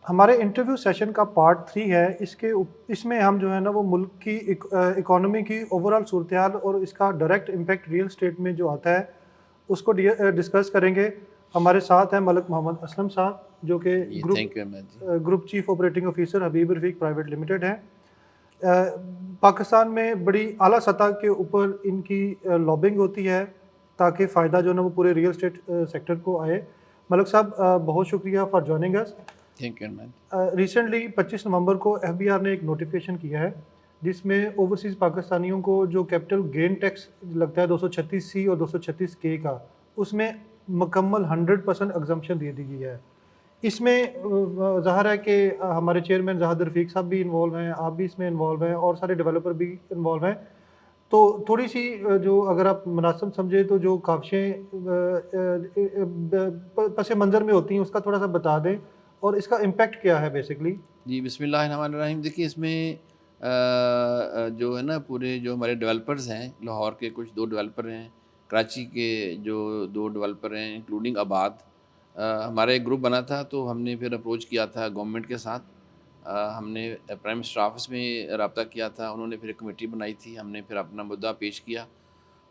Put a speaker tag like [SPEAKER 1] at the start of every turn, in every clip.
[SPEAKER 1] हमारे interview session का part 3 है। इसमें हम जो है ना वो मुल्क की इकोनॉमी की ओवरऑल सूरत-ए-हाल और इसका डायरेक्ट इम्पैक्ट रियल एस्टेट में जो आता है, उसको डिस्कस करेंगे। हमारे साथ हैं मलिक मोहम्मद असलम साहब, जो कि
[SPEAKER 2] ji,
[SPEAKER 1] group
[SPEAKER 2] thank you Ahmad ji.
[SPEAKER 1] Group chief operating officer Habib Rafiq private limited हैं। पाकिस्तान में बड़ी आला सतह के ऊपर इनकी लॉबिंग होती है, ताकि फ़ायदा जो है ना वो पूरे रियल एस्टेट सेक्टर को आए। मलिक साहब, बहुत शुक्रिया for joining us.
[SPEAKER 2] Thank you Ahmed.
[SPEAKER 1] Recently 25 नवंबर को एफबीआर ने एक नोटिफिकेशन किया है, जिसमें ओवरसीज़ पाकिस्तानियों को जो कैपिटल गेन टैक्स लगता है 236 सी और 236 के का, उसमें मुकम्मल 100% एग्जम्पशन दे दी गई है। इसमें ज़ाहिर है कि हमारे चेयरमैन ज़ाहिद रफ़ीक साहब भी इन्वॉल्व हैं, आप भी इसमें इन्वॉल्व हैं और सारे डेवलपर भी इन्वॉल्व हैं। तो थोड़ी सी जो अगर आप मुनासिब समझे तो जो काविशें पस मंज़र में होती हैं, उसका थोड़ा सा बता दें और इसका इम्पैक्ट क्या है बेसिकली।
[SPEAKER 2] जी, बिस्मिल्लाहिर्रहमानिर्रहीम। देखिए इसमें जो है ना पूरे जो हमारे डेवलपर्स हैं, लाहौर के कुछ 2 डेवलपर हैं, कराची के जो 2 डेवलपर हैं इंक्लूडिंग आबाद। हमारा एक ग्रुप बना था तो हमने फिर अप्रोच किया था गवर्नमेंट के साथ। हमने प्राइम मिनिस्टर ऑफ़िस में रब्ता किया था, उन्होंने फिर एक कमेटी बनाई थी, हमने फिर अपना मुद्दा पेश किया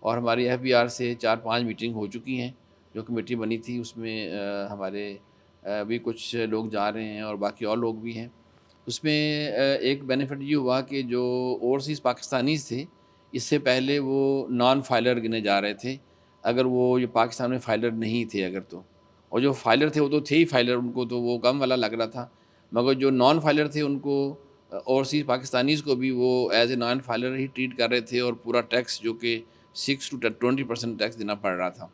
[SPEAKER 2] और हमारी एफबीआर से 4-5 मीटिंग हो चुकी हैं। जो कमेटी बनी थी उसमें हमारे भी कुछ लोग जा रहे हैं और बाकी और लोग भी हैं। उसमें एक बेनिफिट ये हुआ कि जो ओवरसीज़ पाकिस्तानीज़ थे, इससे पहले वो नॉन फाइलर गिने जा रहे थे, अगर वो ये पाकिस्तान में फाइलर नहीं थे अगर तो। और जो फाइलर थे वो तो थे ही फाइलर, उनको तो वो कम वाला लग रहा था। मगर जो नॉन फाइलर थे उनको ओवरसीज़ पाकिस्तानीज़ को भी वो as a non filer he treat कर रहे थे और पूरा टैक्स जो कि 6 टू 20% टैक्स देना पड़ रहा था।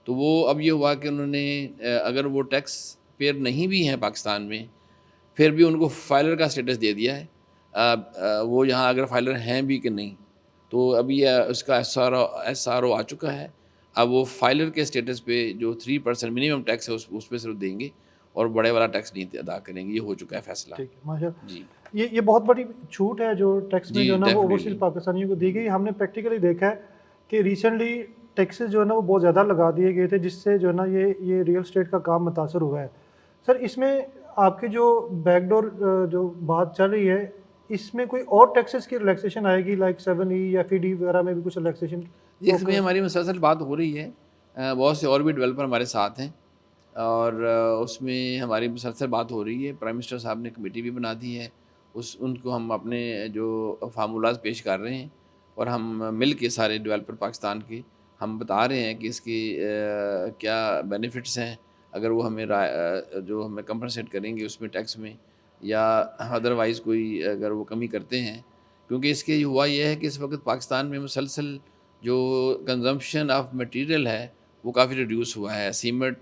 [SPEAKER 2] तो वो अब ये हुआ कि उन्होंने अगर वो टैक्स पेयर नहीं भी हैं पाकिस्तान में, फिर भी उनको फाइलर का स्टेटस दे दिया है। वो यहाँ अगर फाइलर हैं भी कि नहीं, तो अभी उसका एसआरओ आ चुका है। अब वो फाइलर के स्टेटस पे जो 3% मिनिमम टैक्स है उस पे सिर्फ देंगे और बड़े वाला टैक्स नहीं अदा करेंगे। ये हो चुका है फैसला।
[SPEAKER 1] ठीक है, माशा
[SPEAKER 2] जी।
[SPEAKER 1] ये बहुत बड़ी छूट है जो टैक्स
[SPEAKER 2] जी,
[SPEAKER 1] में जो है ना वो ओवरसीज़
[SPEAKER 2] डेफ़िनिटली।
[SPEAKER 1] पाकिस्तानियों को दी गई। हमने प्रैक्टिकली देखा है कि रिसेंटली टैक्सेस जो है ना वो बहुत ज़्यादा लगा दिए गए थे, जिससे जो है ना ये रियल एस्टेट का काम मुतासर हुआ है। सर, इसमें आपकी जो बैकडोर जो बात चल रही है, इसमें कोई और टैक्सेस की रिलैक्सेशन आएगी, लाइक 7E या FED वगैरह में भी कुछ रिलैक्सेशन
[SPEAKER 2] जी,
[SPEAKER 1] तो
[SPEAKER 2] इसमें हमारी मुसलसल बात हो रही है। बहुत से और भी डेवलपर हमारे साथ हैं और उसमें हमारी मुसलसल बात हो रही है। प्राइम मिनिस्टर साहब ने कमेटी भी बना दी है। उस उनको हम अपने जो फ़ार्मूलाज़ पेश कर रहे हैं और हम मिल के सारे डेवलपर पाकिस्तान के, हम बता रहे हैं कि इसके क्या बेनिफिट्स हैं। अगर वो हमें जो हमें कंपनसेट करेंगे उसमें टैक्स में या अदरवाइज़ कोई अगर वो कमी करते हैं। क्योंकि इसके हुआ ये है कि इस वक़्त पाकिस्तान में मुसलसल जो कंज़म्पशन ऑफ मटेरियल है, वो काफ़ी रिड्यूस हुआ है। सीमेंट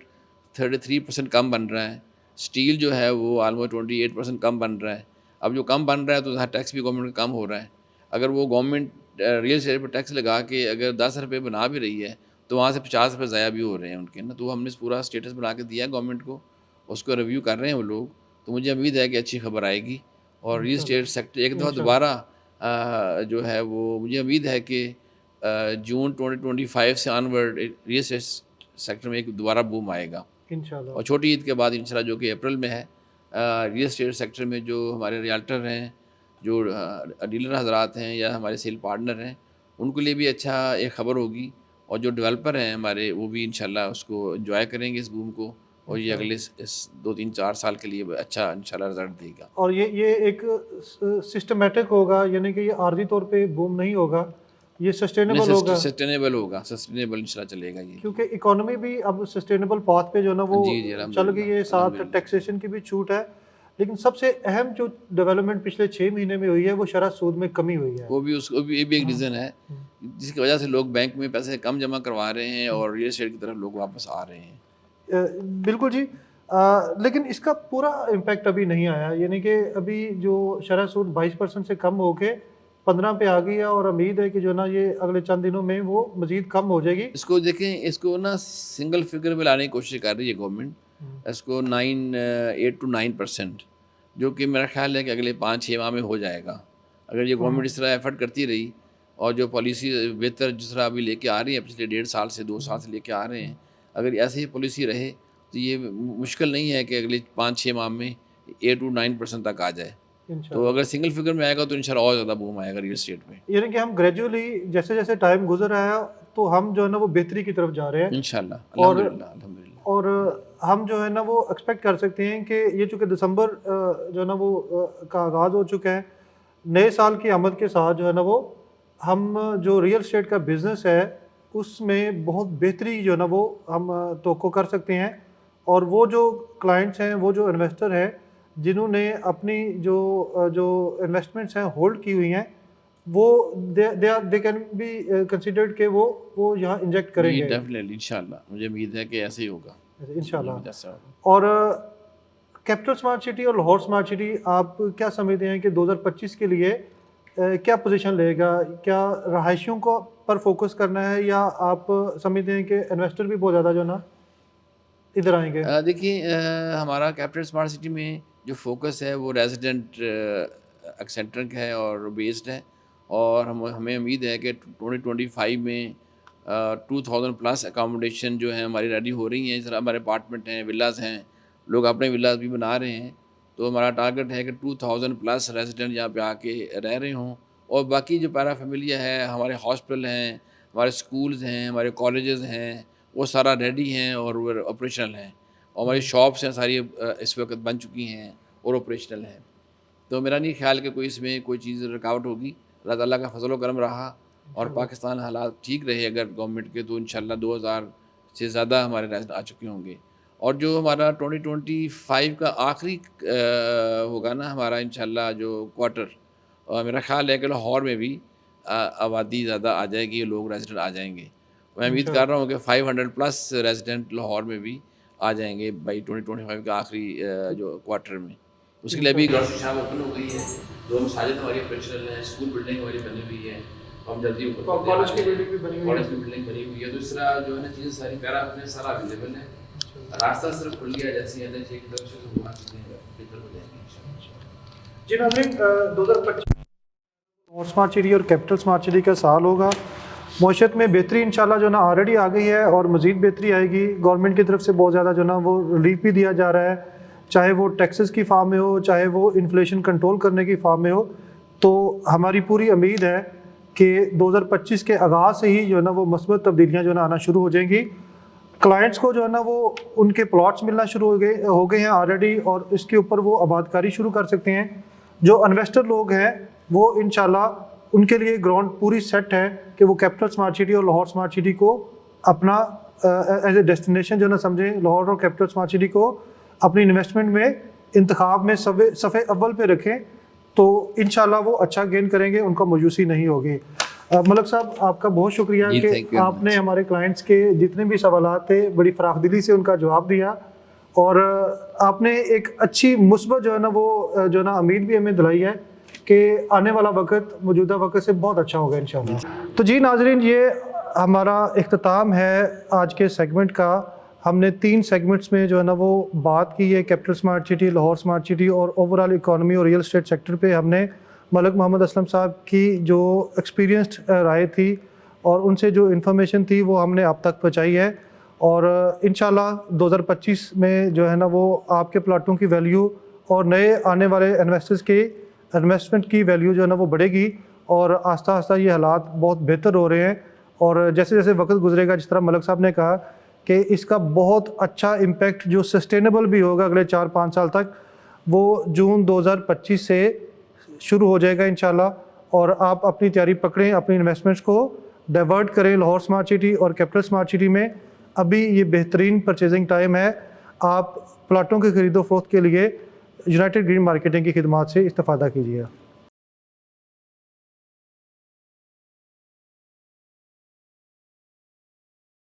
[SPEAKER 2] 33% कम बन रहा है। स्टील जो है वो ऑलमोस्ट 28% कम बन रहा है। अब जो कम बन रहा है तो वहाँ टैक्स भी गवर्नमेंट का कम हो रहा है। अगर वो गवर्नमेंट रियल एस्टेट पे टैक्स लगा के अगर ₹10 बना भी रही है, तो वहाँ से ₹50 ज़ाया भी हो रहे हैं उनके ना। तो हमने पूरा स्टेटस बना के दिया है गवर्नमेंट को, उसको रिव्यू कर रहे हैं वो लोग। तो मुझे उम्मीद है कि अच्छी खबर आएगी और रियल एस्टेट सेक्टर एक
[SPEAKER 1] इंशाल्लाह
[SPEAKER 2] दफ़ा
[SPEAKER 1] इंशाल्लाह
[SPEAKER 2] दोबारा जो है वो मुझे उम्मीद है कि जून 2025 से ऑनवर्ड रियल एस्टेट सेक्टर में एक दोबारा बूम आएगा
[SPEAKER 1] इंशाल्लाह।
[SPEAKER 2] और छोटी ईद के बाद इंशाल्लाह जो कि अप्रैल में है, रियल एस्टेट सेक्टर में जो हमारे रियल्टर हैं, जो डीलर हज़रात हैं या हमारे सेल पार्टनर हैं, उनके लिए भी अच्छा एक ख़बर होगी और जो डेवलपर हैं हमारे वो भी इंशाल्लाह उसको एन्जॉय करेंगे इस बूम को और ये अगले
[SPEAKER 1] इंशाल्लाह।
[SPEAKER 2] इस 2-3-4 साल के लिए अच्छा इंशाल्लाह रिज़ल्ट देगा।
[SPEAKER 1] और ये एक सिस्टमैटिक होगा, यानी कि ये आर्ज़ी तौर पे बूम नहीं होगा, ये
[SPEAKER 2] नहीं,
[SPEAKER 1] सस्टेनेबल होगा।
[SPEAKER 2] सस्टेनेबल होगा, सस्टेनेबल इंशाल्लाह चलेगा ये। जी।
[SPEAKER 1] क्योंकि इकोनॉमी भी अब सस्टेनेबल पाथ पे जो है ना वो
[SPEAKER 2] जी, जी,
[SPEAKER 1] चल गई है,
[SPEAKER 2] अल्हम्दुलिल्लाह,
[SPEAKER 1] साथ
[SPEAKER 2] अल्हम्दुलिल्लाह।
[SPEAKER 1] टैक्सेशन की भी छूट है। लेकिन सबसे अहम जो डेवलपमेंट पिछले 6 महीने में हुई है, वो शरह सूद में कमी हुई है।
[SPEAKER 2] वो भी ये भी एक
[SPEAKER 1] हुँ,
[SPEAKER 2] रीज़न है,
[SPEAKER 1] हुँ,
[SPEAKER 2] जिसकी वजह से लोग बैंक में पैसे कम जमा करवा रहे हैं
[SPEAKER 1] हुँ।
[SPEAKER 2] और रियल एस्टेट की तरफ लोग वापस आ रहे हैं।
[SPEAKER 1] बिल्कुल जी। लेकिन इसका पूरा इम्पैक्ट अभी नहीं आया, यानी कि अभी जो शरह सूद 22% से कम होके 15 पे आ गई है और उम्मीद है कि जो है ना ये अगले चंद दिनों में वो मज़ीद कम हो जाएगी।
[SPEAKER 2] इसको देखें, इसको ना सिंगल फिगर में लाने की कोशिश कर रही है गवर्नमेंट।
[SPEAKER 1] हुँ,
[SPEAKER 2] इसको 8 टू 9% जो कि मेरा ख़्याल है कि अगले 5-6 माह में हो जाएगा। अगर ये
[SPEAKER 1] हुँ,
[SPEAKER 2] गवर्नमेंट इस तरह एफ़र्ट करती रही और जो पॉलिसी बेहतर जिस तरह अभी लेके आ रही है पिछले 1.5 साल से 2 साल
[SPEAKER 1] हुँ,
[SPEAKER 2] से लेके आ रहे
[SPEAKER 1] हुँ।
[SPEAKER 2] हैं, अगर ऐसे ही पॉलिसी रहे तो ये मुश्किल नहीं है कि अगले 5-6 माह में 8 to 9% तक आ जाए।
[SPEAKER 1] इंशाल्लाह।
[SPEAKER 2] तो अगर सिंगल फिगर में आएगा तो इंशाल्लाह और ज़्यादा बूम आएगा रियल एस्टेट में।
[SPEAKER 1] यानी कि हम ग्रेजुअली जैसे जैसे टाइम गुजर रहा है तो हम जो है ना वो बेहतरी की तरफ जा रहे हैं
[SPEAKER 2] इंशाल्लाह,
[SPEAKER 1] और
[SPEAKER 2] अल्हम्दुलिल्लाह, अल्हम्दुलिल्लाह।
[SPEAKER 1] और हम जो है ना वो एक्सपेक्ट कर सकते हैं कि ये चूँकि दिसंबर जो है ना वो का आगाज़ हो चुका है, नए साल की आमद के साथ जो है ना वो हम जो रियल एस्टेट का बिज़नेस है उसमें बहुत बेहतरी जो है ना वो हम तवक्को कर सकते हैं। और वो जो क्लाइंट्स हैं, वो जो इन्वेस्टर हैं जिन्होंने अपनी जो इन्वेस्टमेंट्स हैं होल्ड की हुई हैं, वो दे कैन बी कंसिडर्ड कि वो यहाँ इंजेक्ट
[SPEAKER 2] जी,
[SPEAKER 1] करेंगे
[SPEAKER 2] डेफ़िनेटली इंशाल्लाह, मुझे उम्मीद है कि ऐसे ही होगा। जी,
[SPEAKER 1] इंशाल्लाह।
[SPEAKER 2] जैसा होगा।
[SPEAKER 1] और कैपिटल स्मार्ट सिटी और लाहौर स्मार्ट सिटी आप क्या समझते हैं कि 2025 के लिए क्या पोजीशन लेगा? क्या रहायशियों को पर फोकस करना है या आप समझते हैं कि इन्वेस्टर भी बहुत ज़्यादा जो है ना इधर आएँगे?
[SPEAKER 2] देखिए, हमारा कैपिटल स्मार्ट सिटी में जो फ़ोकस है वो रेज़िडेंट एक्सेंट्रिक है और बेस्ड है, और हमें उम्मीद है कि 2025 में 2000 प्लस अकोमोडेशन जो है हमारी रेडी हो रही हैं। इस तरह हमारे अपार्टमेंट हैं, विलास हैं, लोग अपने विलास भी बना रहे हैं। तो हमारा टारगेट है कि 2000 प्लस रेज़िडेंट यहाँ पे आके रह रहे हों, और बाकी जो पैरा फ़ैमिलिया है, हमारे हॉस्पिटल हैं, हमारे स्कूल्स हैं, हमारे कॉलेजेस हैं, वो सारा रेडी हैं और वो ऑपरेशनल हैं। और हमारी
[SPEAKER 1] जी,
[SPEAKER 2] शॉप्स हैं सारी इस वक्त बन चुकी हैं और ऑपरेशनल हैं। तो मेरा नहीं ख्याल कि कोई इसमें कोई चीज़ रुकावट होगी। अल्लाह ताला का फ़ज़ल व करम रहा और
[SPEAKER 1] इंशाल्लाह।
[SPEAKER 2] पाकिस्तान हालात ठीक रहे अगर गवर्नमेंट के, तो इंशाल्लाह 2000 से ज़्यादा हमारे रेज़िडेंट आ चुके होंगे। और जो हमारा 2025 का आखिरी होगा ना हमारा इंशाल्लाह जो क्वार्टर, मेरा ख्याल है कि लाहौर में भी आबादी ज़्यादा आ जाएगी, लोग रेज़िडेंट आ जाएँगे। मैं उम्मीद कर रहा हूँ कि 500 प्लस रेज़िडेंट लाहौर में भी आ जाएँगे बाई 2025 के आखिरी जो क्वार्टर में। उसके लिए अभी
[SPEAKER 1] इंशाल्लाह।
[SPEAKER 2] ग्रॉसरी शॉप ओपन हो गई है, 2 मसाजिद हमारी ऑपरेशनल हैं, स्कूल बिल्डिंग हमारी बनी हुई है, हम जल्दी ओपन करने
[SPEAKER 1] कॉलेज की
[SPEAKER 2] वाले हैं।
[SPEAKER 1] बिल्डिंग भी बनी हुई
[SPEAKER 2] कॉलेज की
[SPEAKER 1] है।
[SPEAKER 2] बिल्डिंग बनी हुई है, तो इस तरह जो है ना चीज़ें सारी पैरा अपने सारा अवेलेबल है। रास्ता सिर्फ खुल गया, जैसे ही एनएच की तरफ से तो वहाँ चीज़ें बेहतर हो जाएंगी इंशाल्लाह।
[SPEAKER 1] जी नाज़रीन, 2025 और स्मार्ट सिटी और कैपिटल स्मार्ट सिटी का साल होगा। मईशत में बेहतरी इंशाल्लाह जो ना ऑलरेडी आ गई है और मज़ीद बेहतरी आएगी। गवर्नमेंट की तरफ से बहुत ज़्यादा जो ना वो रिलीफ भी दिया जा रहा है, चाहे वो टैक्सेस की फॉर्म में हो, चाहे वो इन्फ्लेशन कंट्रोल करने की फॉर्म में हो। तो हमारी पूरी उम्मीद है कि 2025 के आगाज़ से ही जो है ना वो मस्बत तब्दीलियाँ जो है ना आना शुरू हो जाएंगी। क्लाइंट्स को जो है ना वो उनके प्लॉट्स मिलना शुरू हो गए हैं ऑलरेडी, और इसके ऊपर वो आबादकारी शुरू कर सकते हैं। जो इन्वेस्टर लोग हैं वो इंशाल्लाह उनके लिए ग्राउंड पूरी सेट है कि वो कैपिटल स्मार्ट सिटी और लाहौर स्मार्ट सिटी को अपना एज ए डेस्टिनेशन जो ना समझें। लाहौर और कैपिटल स्मार्ट सिटी को अपनी इन्वेस्टमेंट में इंतखाब में सफ़े अव्वल पे रखें, तो इंशाल्लाह वो अच्छा गेन करेंगे, उनका मायूसी नहीं होगी। मलक साहब, आपका बहुत शुक्रिया
[SPEAKER 2] जी,
[SPEAKER 1] कि
[SPEAKER 2] thank you very
[SPEAKER 1] आपने
[SPEAKER 2] much।
[SPEAKER 1] हमारे क्लाइंट्स के जितने भी सवालात थे बड़ी फराखदिली से उनका जवाब दिया, और आपने एक अच्छी मुस्बत जो है ना वो जो ना उम्मीद भी हमें दिलाई है कि आने वाला वक्त मौजूदा वक्त से बहुत अच्छा होगा इंशाल्लाह। तो जी नाजरीन, ये हमारा इख्तिताम है आज के सेगमेंट का। हमने 3 सेगमेंट्स में जो है ना वो बात की है capital smart city, Lahore smart city और ओवरऑल इकॉनमी और रियल एस्टेट सेक्टर पे। हमने मलक मोहम्मद असलम साहब की जो एक्सपीरियंस्ड राय थी और उनसे जो इन्फॉर्मेशन थी वो हमने आप तक पहुँचाई है। और इंशाल्लाह 2025 में जो है ना वो आपके प्लाटों की वैल्यू और नए आने वाले इन्वेस्टर्स की इन्वेस्टमेंट की वैल्यू जो है ना वो बढ़ेगी, और आस्ता आस्ता ये हालात बहुत बेहतर हो रहे हैं। और जैसे जैसे वक्त गुजरेगा, जिस तरह मलक साहब ने कहा कि इसका बहुत अच्छा इम्पैक्ट जो सस्टेनेबल भी होगा अगले 4-5 साल तक, वो जून 2025 से शुरू हो जाएगा इंशाल्लाह। और आप अपनी तैयारी पकड़ें, अपनी इन्वेस्टमेंट्स को डाइवर्ट करें लाहौर स्मार्ट सिटी और कैपिटल स्मार्ट सिटी में। अभी ये बेहतरीन परचेजिंग टाइम है। आप प्लाटों के खरीदो फरोख्त के लिए यूनाइटेड ग्रीन मार्केटिंग की खिदमात से इस्तेफ़ादा कीजिए।